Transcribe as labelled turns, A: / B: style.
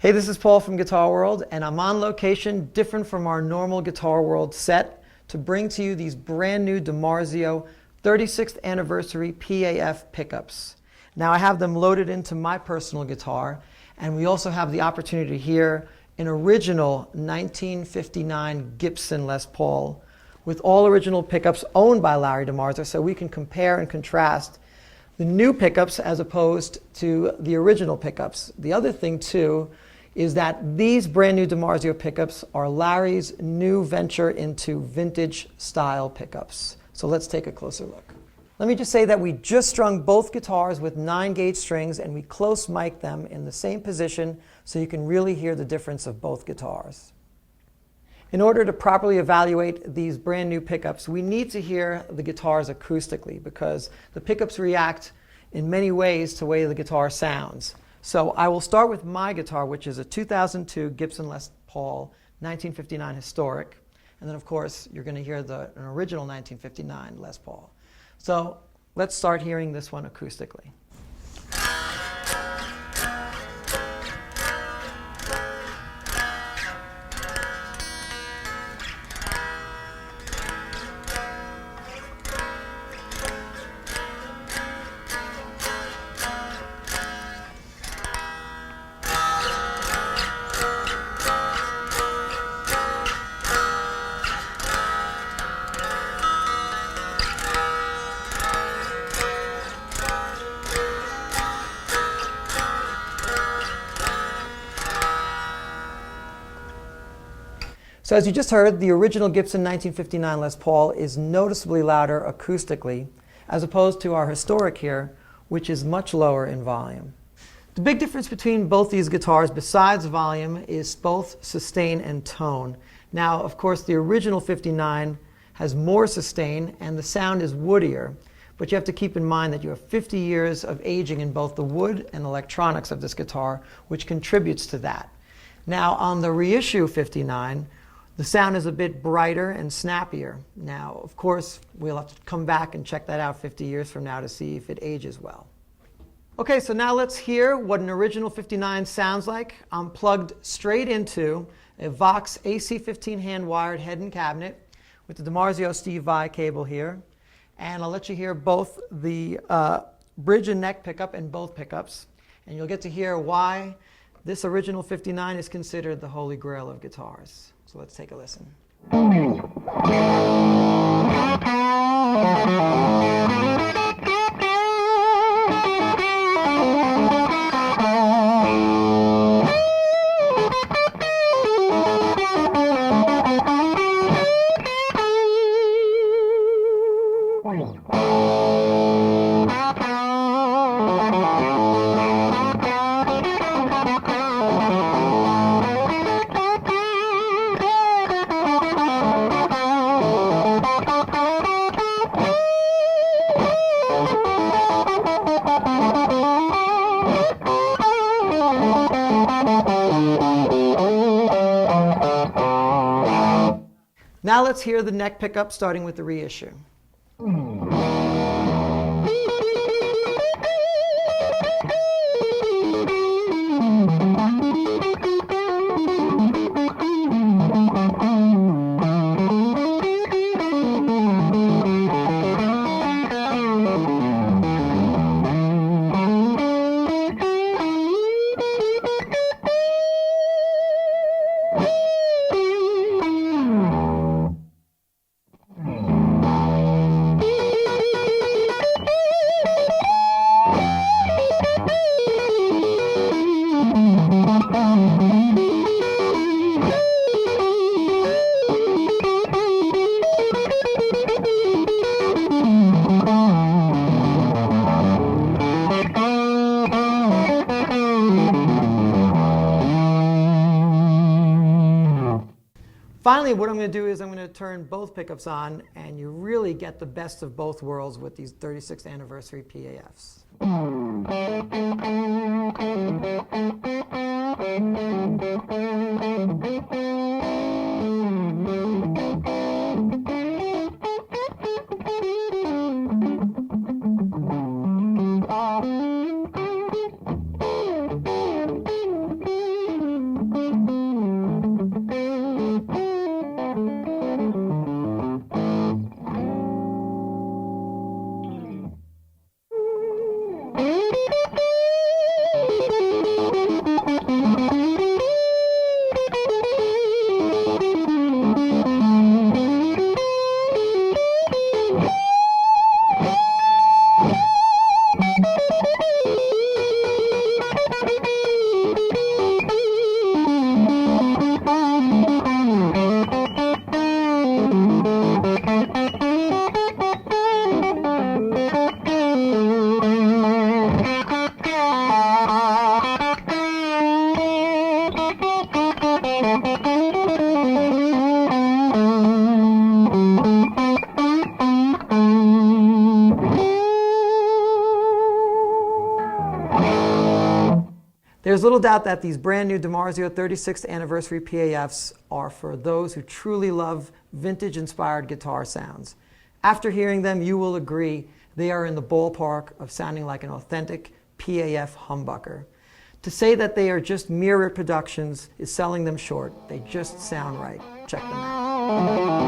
A: Hey, this is Paul from Guitar World, and I'm on location, different from our normal Guitar World set, to bring to you these brand new DiMarzio 36th anniversary PAF pickups. Now I have them loaded into my personal guitar, and we also have the opportunity to hear an original 1959 Gibson Les Paul with all original pickups owned by Larry DiMarzio, so we can compare and contrast the new pickups as opposed to the original pickups. The other thing too is that these brand new DiMarzio pickups are Larry's new venture into vintage style pickups. So let's take a closer look. Let me just say that we just strung both guitars with 9-gauge strings, and we close mic them in the same position so you can really hear the difference of both guitars. In order to properly evaluate these brand new pickups, we need to hear the guitars acoustically, because the pickups react in many ways to the way the guitar sounds. So I will start with my guitar, which is a 2002 Gibson Les Paul 1959 Historic. And then, of course, you're going to hear an original 1959 Les Paul. So let's start hearing this one acoustically. So as you just heard, the original Gibson 1959 Les Paul is noticeably louder acoustically, as opposed to our Historic here, which is much lower in volume. The big difference between both these guitars, besides volume, is both sustain and tone. Now, of course, the original 59 has more sustain and the sound is woodier, but you have to keep in mind that you have 50 years of aging in both the wood and electronics of this guitar, which contributes to that. Now, on the reissue 59, the sound is a bit brighter and snappier. Now, of course, we'll have to come back and check that out 50 years from now to see if it ages well. Okay, so now let's hear what an original 59 sounds like. I'm plugged straight into a Vox AC15 hand-wired head and cabinet with the DiMarzio Steve Vai cable here. And I'll let you hear both the bridge and neck pickup and both pickups. And you'll get to hear why this original 59 is considered the holy grail of guitars. So let's take a listen. Now let's hear the neck pickup, starting with the reissue. Finally, what I'm going to do is I'm going to turn both pickups on, and you really get the best of both worlds with these 36th anniversary PAFs. There's little doubt that these brand new DiMarzio 36th anniversary PAFs are for those who truly love vintage-inspired guitar sounds. After hearing them, you will agree they are in the ballpark of sounding like an authentic PAF humbucker. To say that they are just mere reproductions is selling them short. They just sound right. Check them out.